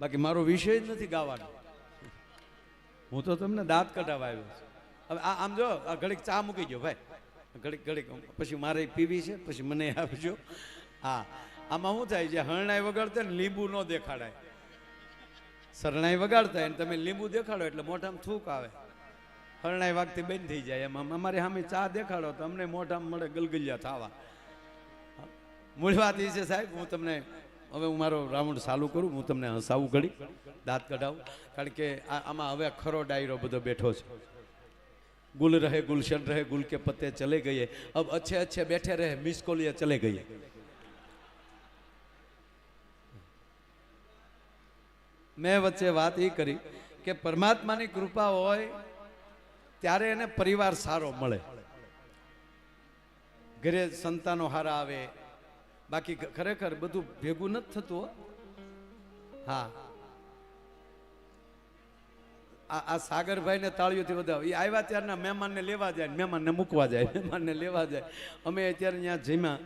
બાકી મારો વિષય જ નથી ગાવાનો. હું તો તમને દાંત કઢાવવા આવ્યો છું. હવે આમ જો આ ઘડીક ચા મૂકી ગયો ભાઈ, ઘડીક પછી મારે પીવી છે, પછી મને આપજો. હા, આમાં શું થાય છે, હરણાઈ વગાડતા ને લીંબુ ન દેખાડાય. શરણાઈ વગાડતા ને તમે લીંબુ દેખાડો એટલે મોઢામાં થૂક આવે, હરણાઈ વાગતી બંધ થઈ જાય. એમાં અમારી સામે ચા દેખાડો તો અમને મોઢામાં મળે ગલગલિયા થવા. મૂળ વાત એ છે સાહેબ, હું તમને હવે હું મારો રાઉન્ડ ચાલુ કરું, હું તમને હસાવું ઘડી, દાંત કઢાવું. કારણ કે આમાં હવે ખરો ડાયરો બધો બેઠો છે. ગુલ રહે ગુલશન રહે ગુલ કે પત્તે ચલે ગયે, અબ अच्छे अच्छे बैठे रहे मिस कोलिया चले गए. મેં વચ્ચે વાત એ કરી કે પરમાત્માની કૃપા હોય ત્યારે એને પરિવાર સારો મળે, ઘરે સંતાનો હારા આવે. બાકી ખરેખર બધું ભેગું નથી થતું. હા, આ સાગરભાઈ ને તાળીઓથી વધાવો. એ આવ્યા ત્યારના મહેમાનને લેવા જાય, મહેમાનને મૂકવા જાય, મહેમાનને લેવા જાય. અમે અત્યારે ત્યાં જમ્યા,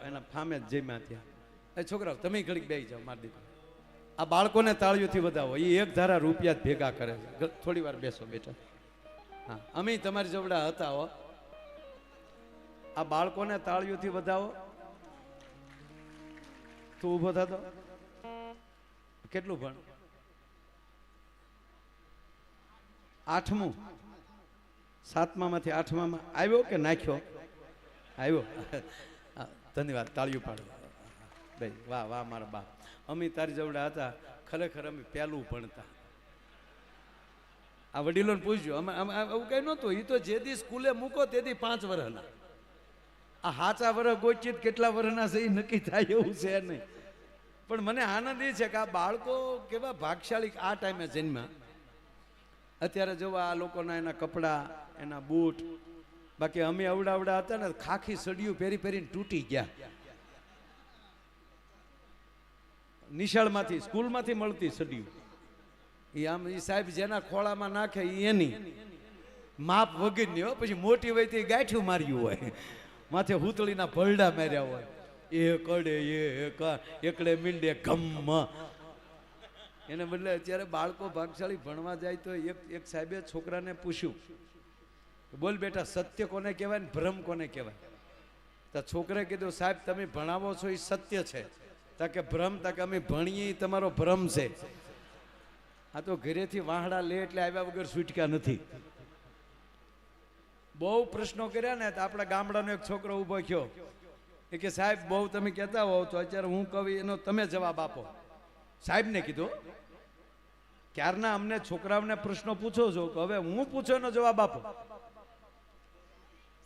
એના ફામે જ જમ્યા. ત્યાં છોકરાઓ તમે ઘડીક બેસી જાઓ, મારી દીકરા. આ બાળકોને તાળીઓથી વધાવો. એ એક ધારા રૂપિયા જ ભેગા કરે છે. થોડી વાર બેસો બેટા. હા, અમે તમારી જોવડા હતા હો. આ બાળકોને તાળીઓથી વધાવો. તું ઊભો થતો કેટલું ભણ? 8મું, 7મામાંથી 8મામાં આવ્યો કે નાખ્યો? આવ્યો. ધન્યવાદ, તાળીઓ પાડો ભાઈ. વાહ વાહ મારા બા. અમે તારી જોવડા હતા, ખરેખર અમે પહેલું ભણતા. આ વડીલોને પૂછજો, અમે એવું કઈ નહોતું. એ તો જે દી સ્કૂલે મૂકો તે દી 5 વર્ષના. આ હાચા વર્ષ ગોચિત કેટલા વર્ષના છે એ નક્કી થાય એવું છે નહીં. પણ મને આનંદ એ છે કે આ બાળકો કેવા ભાગશાળી આ ટાઈમે જન્મ્યા. અત્યારે જોવા આ લોકોના એના કપડા, એના બૂટ. બાકી અમે અવડા હતા ને, ખાખી સડિયું પહેરી પહેરીને તૂટી ગયા. નિશાળમાંથી સ્કૂલમાંથી મળતી સડિયું. એ આમ એ સાહેબ જેના ખોળામાં નાખે એની માપ વગરની હો. પછી મોટી હોય તો ગાંઠ્યું માર્યું હોય, માથે હુતળીના ભરડા માર્યા હોય. એ કડે એકડે મીંડે ગમ. એને બદલે અત્યારે બાળકો ભાગશાળી ભણવા જાય તો એક સાહેબે છોકરાને પૂછ્યું, બોલ બેટા સત્ય કોને કહેવાય ને ભ્રમ કોને કહેવાય? તો છોકરે કીધું, સાહેબ તમે ભણાવો છો એ સત્ય છે. તા કે ભ્રમ? તા કે અમે ભણીએ તમારો ભ્રમ છે. આ તો ઘરેથી વાહડા લે એટલે આવ્યા વગર છૂટક્યા નથી. બહુ પ્રશ્નો કર્યા ને તો આપણા ગામડાનો એક છોકરો ઊભો થયો. એ કે સાહેબ બહુ તમે કહેતા હોવ તો અત્યારે હું કહું એનો તમે જવાબ આપો. સાહેબને કીધું, ક્યારના અમને છોકરાઓને પ્રશ્નો પૂછો છો, કે હવે હું પૂછો એનો જવાબ આપો.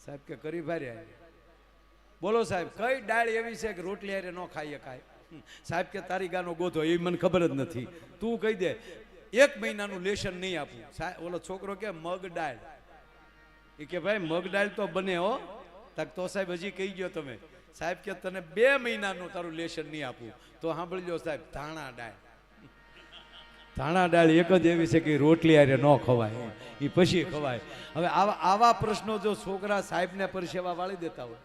સાહેબ કે કરી ભારે. બોલો સાહેબ, કઈ ડાળ એવી છે કે રોટલી હારે ન ખાઈ શકાય? સાહેબ કે તારી ગાનો ગોધો, એ મને ખબર જ નથી. તું કહી દે 1 મહિનાનું લેશન નહીં આપું. ઓલો છોકરો કે મગ દાળ. એ કે ભાઈ મગ દાળ તો બને હો. તો સાહેબ હજી કહી ગયો તમે. સાહેબ કે તને 2 મહિનાનું તારું લેશન નહીં આપું. તો સાંભળી લો સાહેબ, ધાણા દાળ. ધાણા દાળ એક જ એવી છે કે રોટલી હારે ન ખવાય, એ પછી ખવાય. હવે આવા પ્રશ્નો જો છોકરા સાહેબને પરસેવા વાળી દેતા હોય.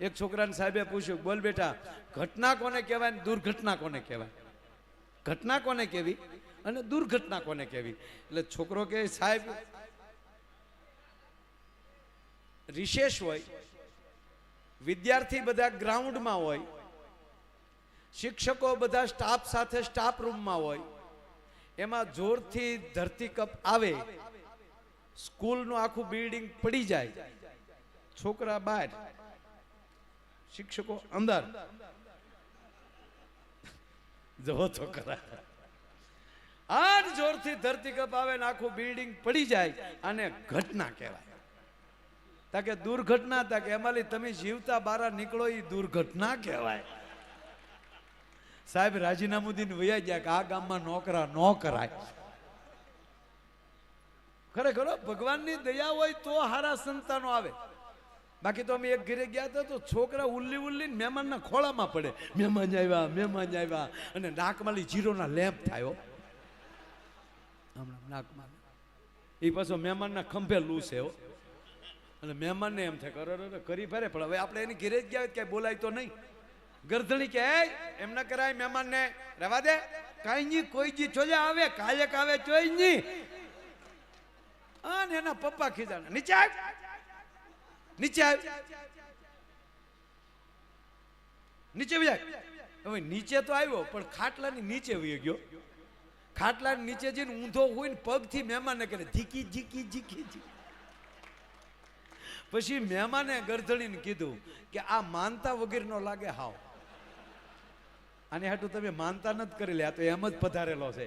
એક છોકરાને સાહેબે પૂછ્યું, બોલ બેટા ઘટના કોને કહેવાય ને દુર્ઘટના કોને કહેવાય? ઘટના કોને કહેવી અને દુર્ઘટના કોને કહેવી? એટલે છોકરો કે સાહેબ રિશેષ હોય, વિદ્યાર્થી બધા ગ્રાઉન્ડમાં હોય, શિક્ષકો બધા સ્ટાફ સાથે સ્ટાફ રૂમમાં હોય, એમાં જોરથી ધરતીકંપ આવે, સ્કૂલનું આખું બિલ્ડિંગ પડી જાય, છોકરા બહાર, શિક્ષકો અંદર. જો તો ખરા, આજ જોરથી ધરતીકંપ આવે ને આખું બિલ્ડિંગ પડી જાય, આને ઘટના કહેવાય. તાકે દુર્ઘટના? તાકે એમાંથી તમે જીવતા બહાર નીકળો એ દુર્ઘટના કહેવાય. સાહેબ રાજીનામું દઈને વયા ગયા કે આ ગામમાં નોકરા ન કરાય. ખરેખર ભગવાનની દયા હોય તો હારા સંતાનો આવે. બાકી તો અમે એક ઘરે ગયા હતા તો છોકરા ઉલ્લી મહેમાનના ખોળામાં પડે. મહેમાન આવ્યા અને નાકમાંથી જીરોના લેમ્પ થાય. હમણાં નાકમાં એ પાછો મહેમાનના ખંભે લૂસે હો. અને મહેમાનને એમ થાય કરી ફરે. પણ હવે આપણે એની ઘરે જ ગયા ક્યાંય બોલાય તો નહીં. ગરધણી કે એમ ના કરાય, મહેમાનને રહેવા દે. કાંઈ નહીં કોઈ જી ચોજા આવે કાયક આવે ચોઈ નહીં. અને એના પપ્પા ખીજાણા નીચે આવ નીચે આવ નીચે વહી જાય. હવે નીચે તો આવ્યો પણ ખાટલાની નીચે વહી ગયો. ખાટલાની નીચે જઈને ઊંધો હોય ને પગથી મહેમાનને કરે ઝીકી ઝીકી ઝીકી ઝીકી. પછી મહેમાને ગરધણીને કીધું કે આ માનતા વગેરેનો લાગે હાવ. આને હાટું તમે માનતા નથી કરી લે, આ તો એમ જ પધારેલો છે.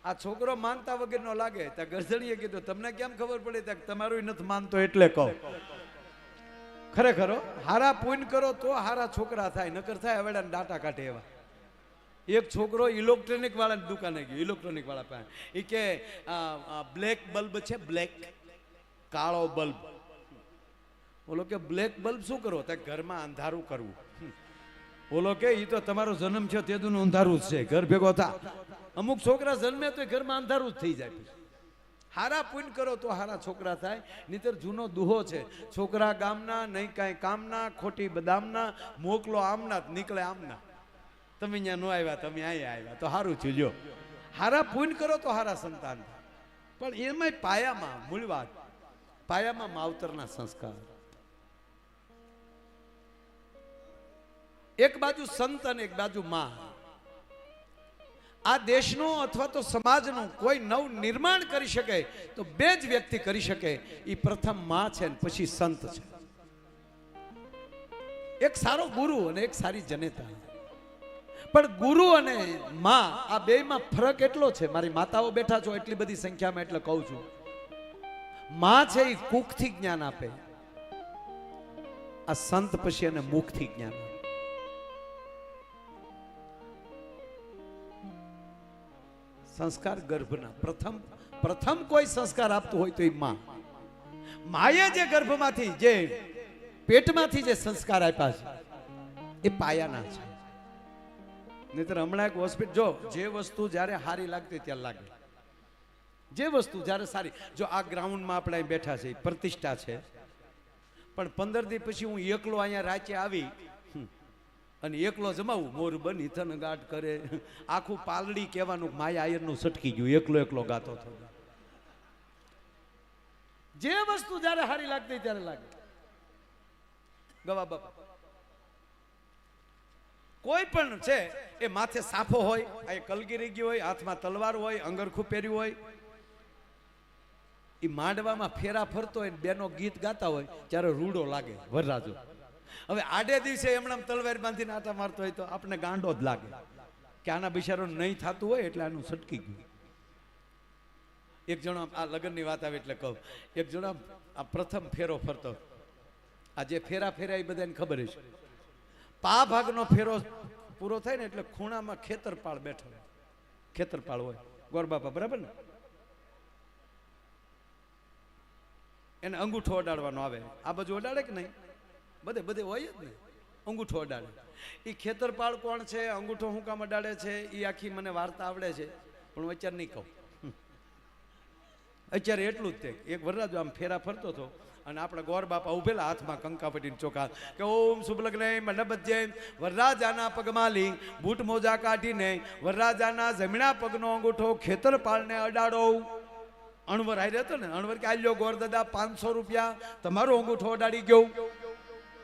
આ છોકરો માનતા વગેરેનો લાગે. ત્યાં ગરધણીએ કીધું તમને કેમ ખબર પડે? ત્યાં તમારું નથી માનતો એટલે કહો. ખરેખર હારા પૂન કરો તો હારા છોકરા થાય, નકર થાય હવેડાને ડાટા કાઢે એવા. એક છોકરો ઇલેક્ટ્રોનિક વાળાની દુકાને ગયો, ઇલેક્ટ્રોનિક વાળા પાસે. એ કે બ્લેક બલ્બ છે, બ્લેક કાળો બલ્બ. બોલો કે બ્લેક બલ્બ શું કરો? ત્યાં ઘરમાં અંધારું કરવું. બોલો કે એ તો તમારો જન્મ છે તેનું અંધારું જ છે, ઘર ભેગો થા. અમુક છોકરા જન્મે તો ઘરમાં અંધારું જ થઈ જાય. હારા પૂન કરો તો હારા છોકરા થાય. નહીતર જૂનો દુહો છે, છોકરા ગામના નહીં કાંઈ કામના, ખોટી બદામના, મોકલો આમના નીકળે આમના. તમે અહીંયા ન આવ્યા, તમે અહીંયા આવ્યા તો સારું થયું. લ્યો હારા પૂન કરો તો હારા સંતાન થાય. પણ એમાંય પાયામાં મૂળ વાત, પાયામાં માવતરના સંસ્કાર. એક બાજુ સંત અને એક બાજુ માં. આ દેશનો અથવા તો સમાજનું કોઈ નવ નિર્માણ કરી શકે તો બે જ વ્યક્તિ કરી શકે. એ પ્રથમ માં છે ને પછી સંત છે. એક સારો ગુરુ અને એક સારી જનેતા. પણ ગુરુ અને માં આ બેમાં ફરક એટલો છે. મારી માતાઓ બેઠા છો એટલી બધી સંખ્યામાં એટલે કહું છું. માં છે એ કુખથી જ્ઞાન આપે, આ સંત પછી એને મુખથી જ્ઞાન આપે. સંસ્કાર ગર્ભના પ્રથમ કોઈ સંસ્કાર આપતું હોય તો એ માં. માએ જે ગર્ભમાંથી જે પેટમાંથી જે સંસ્કાર આપ્યા છે એ પાયાના છે. નહીતર હમણાં એક હોસ્પિટલ જો જે વસ્તુ જ્યારે સારી લાગતી ત્યારે લાગે. જે વસ્તુ જ્યારે સારી, જો આ ગ્રાઉન્ડમાં આપણે અહીં બેઠા છે પ્રતિષ્ઠા છે, પણ 15 દી પછી હું એકલો અહીંયા રાચે આવી અને એકલો જમાવું, મોર બની થન ગાટ કરે, આખું પાલડી કહેવાનું માયા આયરનું સટકી ગયું, એકલો એકલો ગાતો હતો. જે વસ્તુ જ્યારે સારી લાગતી ત્યારે લાગે. ગવા બાપા કોઈ પણ છે એ માથે સાફો હોય, આ કલગીરી ગયો હોય, હાથમાં તલવાર હોય, અંગરખું પહેર્યું હોય, એ માંડવામાં ફેરા ફરતો હોય, બેનો ગીત ગાતા હોય ત્યારે રૂડો લાગે વરરાજો. હવે આડે દિવસે એમણે તલવાર બાંધીને આટા મારતો હોય તો આપણે ગાંડો જ લાગે કે આના બિચારો નહીં થતું હોય એટલે આનું સટકી ગયું. એક જણો આ લગ્નની વાત આવે એટલે કહું, એક જણો આ પ્રથમ ફેરો ફરતો. આ જે ફેરા ફેરા એ બધાને ખબર છે. પા ભાગનો ફેરો પૂરો થાય ને એટલે ખૂણામાં ખેતરપાળ બેઠો, ખેતરપાળ હોય ગોરબાપા બરાબર ને, એને અંગૂઠો અડાડવાનો આવે. આ બાજુ અડાડે કે નહીં? બધે બધે હોય જ ને, અંગૂઠો અડાડે. એ ખેતરપાળ કોણ છે, અંગૂઠો હું કામ અડાડે છે, એ આખી મને વાર્તા આવડે છે, પણ હું અત્યારે નહીં કહું. અત્યારે એટલું જ તે એક વરરાજો આમ ફેરા ફરતો હતો અને આપણે ગોર બાપા ઉભેલા હાથમાં કંકાપટીને ચોખા કે ઓમ શુભ લગ્ન મંડપજ્જે વરરાજાના પગમાલી બૂટ મોજા કાઢીને વરરાજાના જમણા પગનો અંગૂઠો ખેતરપાળને અડાડો. અણવર હારે હતો ને, અણવર કે આલ્યો ગોર દાદા 500 રૂપિયા, તમારો અંગૂઠો અડાડી ગયો.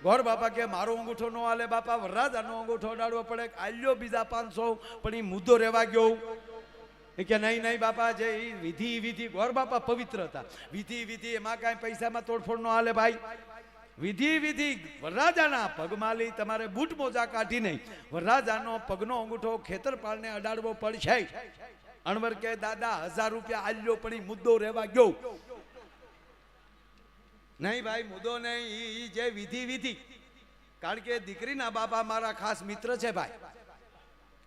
ગોર બાપા કે મારો અંગૂઠો નો હાલે બાપા, વરરાજાનો અંગૂઠો અડાડવો પડે. આલ્યો બીજા 500, પણ એ મુદ્દો રહેવા ગયો. એ કે નહીં નહીં બાપા, જે વિધિ ગોર બાપા પવિત્ર હતા. વિધિ એમાં કાંઈ પૈસામાં તોડફોડ નો હાલે ભાઈ. વિધિ વરરાજાના પગમાલી તમારે બૂટ મોજા કાઢી નહીં વરરાજાનો પગનો અંગૂઠો ખેતરપાળને અડાડવો પડશે. અણવર કે દાદા 1000 રૂપિયા આલ્યો, પણ એ મુદ્દો રહેવા ગયો. નહીં ભાઈ મુદ્દો નહીં, જે વિધિ, કારણ કે દીકરીના બાપા મારા ખાસ મિત્ર છે ભાઈ,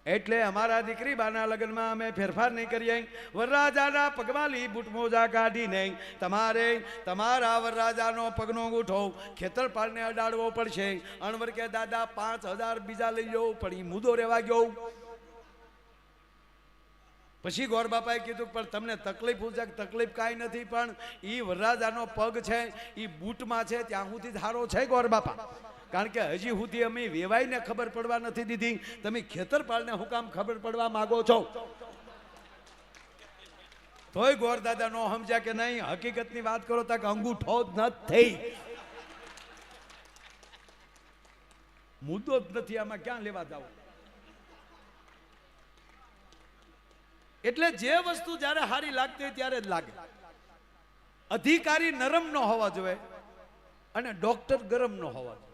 એટલે અમારા દીકરી બાના લગ્નમાં અમે ફેરફાર નહીં કરીએ. વરરાજાના પગમાલી બૂટ મોજા કાઢી નહીં તમારે તમારા વરરાજાનો પગનો અંગૂઠો ખેતરપાળને અડાડવો પડશે. અણવર કે દાદા 5000 બીજા લઈ લો, પણ એ મુદ્દો રહેવા ગયો. પછી ગોર બાપાએ કીધું પણ તમને તકલીફ પૂછે, તકલીફ કાંઈ નથી, પણ એ વરરાજાનો પગ છે એ બૂટમાં છે ત્યાં સુધી સારો છે ગોર બાપા, કારણ કે હજી સુધી અમે વેવાઈને ખબર પડવા નથી દીધી. તમે ખેતરપાળને હું કામ ખબર પડવા માંગો છો? તોય ગોરદાદા નો સમજ્યા કે નહીં. હકીકતની વાત કરો તો કે અંગૂઠો જ નથી, મુદ્દો જ નથી. આમાં ક્યાં લેવા જાવ? એટલે જે વસ્તુ જ્યારે સારી લાગતી હોય ત્યારે જ લાગે. અધિકારી નરમ ન હોવા જોઈએ અને ડોક્ટર ગરમ ન હોવા જોઈએ.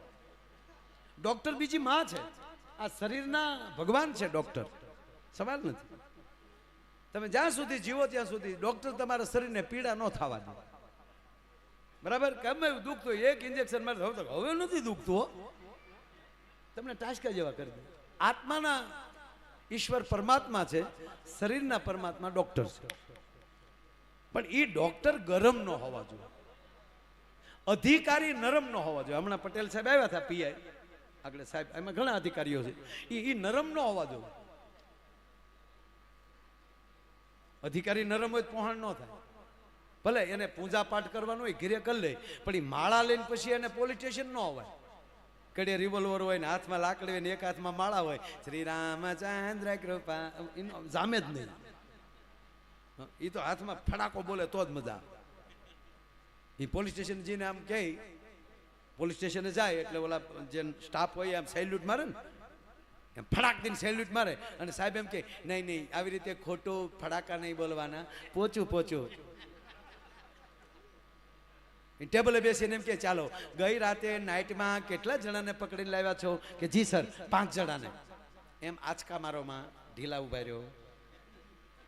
ડોક્ટર બીજી માં છે, આ શરીરના ભગવાન છે ડોક્ટર, સવાલ નથી. તમે જ્યાં સુધી જીવો ત્યાં સુધી ડોક્ટર તમારા શરીરને પીડા ન થવા દે. બરાબર? ગમે એવું દુખતું હોય એક ઇન્જેક્શન મારે હવે નથી દુખતું, તમને ટાસકા જેવા કરી દે. આત્માના ઈશ્વર પરમાત્મા છે, શરીરના પરમાત્મા ડોક્ટર છે. પણ એ ડોક્ટર ગરમ ન હોવા જોઈએ, અધિકારી નરમ ન હોવા જોઈએ. હમણાં પટેલ સાહેબ આવ્યા હતા, પીઆઈ આગળ સાહેબ, એમાં ઘણા અધિકારીઓ છે, એ નરમ ન હોવા જોઈએ. અધિકારી નરમ હોય પહોંચ ન થાય. ભલે એને પૂજા પાઠ કરવાનો હોય ઘેરે કરી લે, પણ એ માળા લઈને પછી એને પોલીસ સ્ટેશન ન હોવાય. કડે રિવોલ્વર હોય ને હાથમાં લાકડી હોય ને એક હાથમાં માળા હોય, શ્રી રામચંદ્ર કૃપા, એનો જામે જ નહીં. એ તો હાથમાં ફડાકો બોલે તો જ મજા આવે. એ પોલીસ સ્ટેશન જઈને આમ કહે, પોલીસ સ્ટેશને જાય એટલે ઓલા જે સ્ટાફ હોય આમ સેલ્યુટ મારે ને, એમ ફડાક દઈને સેલ્યુટ મારે. અને સાહેબ એમ કે નહીં નહીં, આવી રીતે ખોટું ફડાકા નહીં બોલવાના, પોચું પોચું. ટેબલે બેસીને એમ કે ચાલો ગઈ રાતે નાઇટમાં કેટલા જણાને પકડીને લાવ્યા છો? કે જી સર 5 જણાને. એમ આંચકા મારોમાં ઢીલા ઉભા રહ્યો.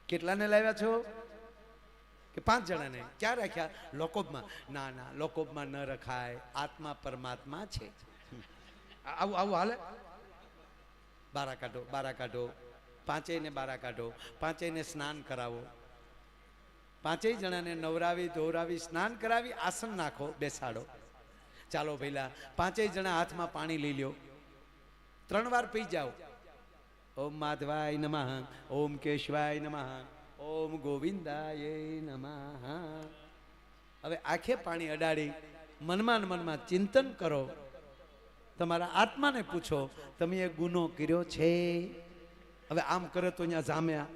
કેટલાને લાવ્યા છો? કે 5 જણાને. ક્યાં રાખ્યા? લોકોબમાં. ના ના, લોકોબમાં ન રખાય, આત્મા પરમાત્મા છે. આવું આવું હાલે? બારા કાઢો, બારા કાઢો, 5 બારા કાઢો, 5 સ્નાન કરાવો, 5 જણાને નવરાવી ધોરાવી સ્નાન કરાવી આસન નાખો, બેસાડો. ચાલો ભઈલા 5 જણા હાથમાં પાણી લઈ લ્યો, 3 વાર પી જાઓ. ઓમ માધવાય નમઃ, ઓમ કેશવાય નમઃ, ઓમ ગોવિંદાય નમઃ. હવે આંખે પાણી અડાડી મનમાં ને મનમાં ચિંતન કરો. તમારા આત્માને પૂછો, તમે એ ગુનો કર્યો છે? હવે આમ કરે તો અહીંયા જામ્યા.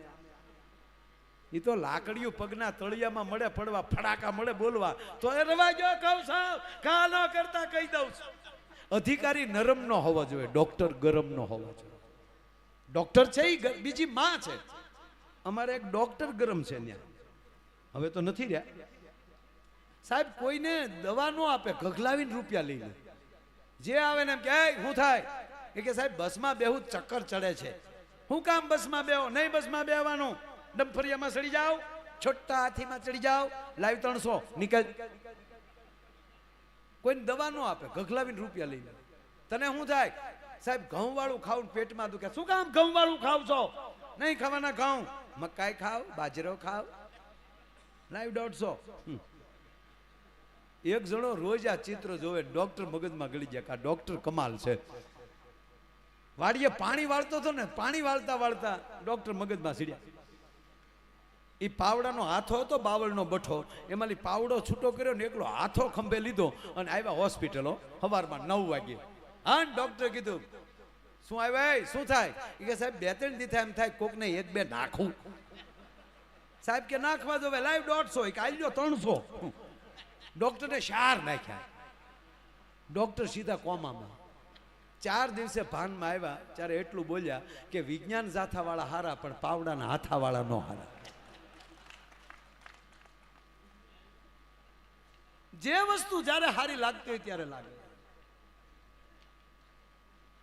એ તો લાકડીઓ પગના તળિયામાં મળે પડવા, ફડાકા મળે બોલવા, તો એ રવા ગયો કહું સાવ કા ન કરતા કહી દઉં. અધિકારી નરમ ન હોવા જોઈએ, ડોક્ટર ગરમ ન હોવા જોઈએ. ડોક્ટર છે એ બીજી માં છે. અમારે એક ડોક્ટર ગરમ છે ત્યાં, હવે તો નથી રહ્યા. સાહેબ કોઈને દવા ન આપે, ગગલાવીને રૂપિયા લઈ લે. જે આવે ને એમ કે શું થાય? એ કે સાહેબ બસમાં બેહું ચક્કર ચડે છે. હું કામ બસમાં બેહો? નહીં બસમાં બેહવાનું, ડંફરિયામાં ચડી જાઓ, છોટા હાથીમાં ચડી જાઓ, લાઈવ 300 નીકળ. કોઈને દવા ન આપે, ગગલાવીને રૂપિયા લઈ લે. તને શું થાય? સાહેબ ઘઉં વાળું ખાવ પેટમાં દુખે. શું કામ ઘઉં વાળું ખાવ છો? નહીં ખાવાના ઘઉં, મકાઈ ખાવ, બાજરો ખાવ, લાઈવ 150. એક જણો રોજ આ ચિત્ર જોવે, ડોક્ટર મગજમાં ગળી જાય કે આ ડોક્ટર કમાલ છે. વાડીએ પાણી વાળતો હતો ને, પાણી વાળતા વાળતા ડોક્ટર મગજમાં સીડ્યા. એ પાવડાનો હાથો હતો, બાવળનો બઠો, એમાંથી પાવડો છૂટો કર્યો ને એકલો હાથો ખંભે લીધો અને આવ્યા હોસ્પિટલો સવારમાં 9 વાગે. હા, ડોક્ટરે કીધું શું આવ્યા, શું થાય? એ કે સાહેબ 2-3 દી થાય એમ થાય કોકને 1-2 નાખું. સાહેબ કે નાખવા દો, લાઈવ 150, કે આલ્યો 300. ડોક્ટરને 4 નાખ્યા. ડોક્ટર સીધા કોમામાં. 4 દિવસે ભાનમાં આવ્યા ત્યારે એટલું બોલ્યા કે વિજ્ઞાન જાથાવાળા હારા પણ પાવડાના હાથાવાળા નો હારા. જે વસ્તુ જ્યારે હારી લાગતી હોય ત્યારે લાગે.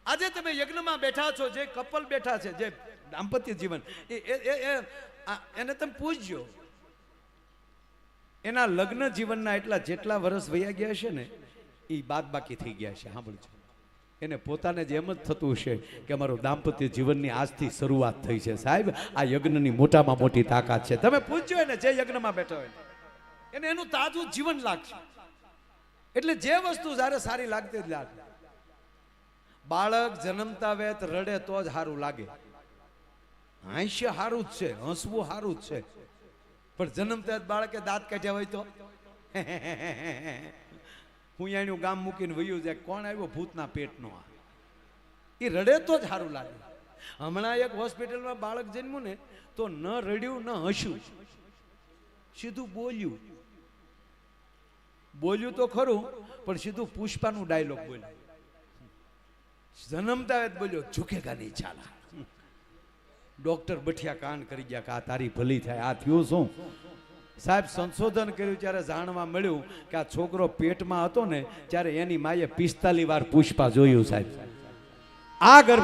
આજે તમે યજ્ઞમાં બેઠા છો, જે કપલ બેઠા છે, જે દાંપત્ય જીવન, એને તમે પૂછજો. એના લગ્ન જીવનના એટલા જેટલા વર્ષ વયા ગયા છે ને, એ બાદ બાકી થઈ ગયા છે. સાંભળજો, એને પોતાને જ એમ જ થતું હશે કે અમારું દાંપત્ય જીવનની આજથી શરૂઆત થઈ છે. સાહેબ આ યજ્ઞની મોટામાં મોટી તાકાત છે. તમે પૂછજો એને, જે યજ્ઞમાં બેઠો હોય એને એનું તાજું જીવન લાગશે. એટલે જે વસ્તુ જ્યારે સારી લાગતી જ લાગે. બાળક જન્મતા વેત રડે તો જ સારું લાગે. હાસ્ય સારું જ છે, હસવું સારું જ છે, પણ જન્મતા બાળકે દાંત કાઢ્યા હોય તો હું એનું ગામ મૂકીને વયું જાય, કોણ આવ્યો ભૂતના પેટનો આ, એ રડે તો જ સારું લાગે. હમણાં એક હોસ્પિટલમાં બાળક જન્મ્યું ને તો ન રડ્યું ન હસ્યું, સીધું બોલ્યું તો ખરું પણ સીધું પુષ્પાનું ડાયલોગ બોલ્યું. જન્મતા જ બોલ્યો ઝુકેગા નહીં ચાલા. ડોક્ટર બઠિયા કાન કરી ગયા કે આ તારી ભલી થાય, આ થયું શું? સાહેબ સંશોધન કર્યું ત્યારે જાણવા મળ્યું કે આ છોકરો પેટમાં હતો ને ત્યારે એની માએ 45 વાર પુષ્પા જોયું સાહેબ. આ ગર્ભ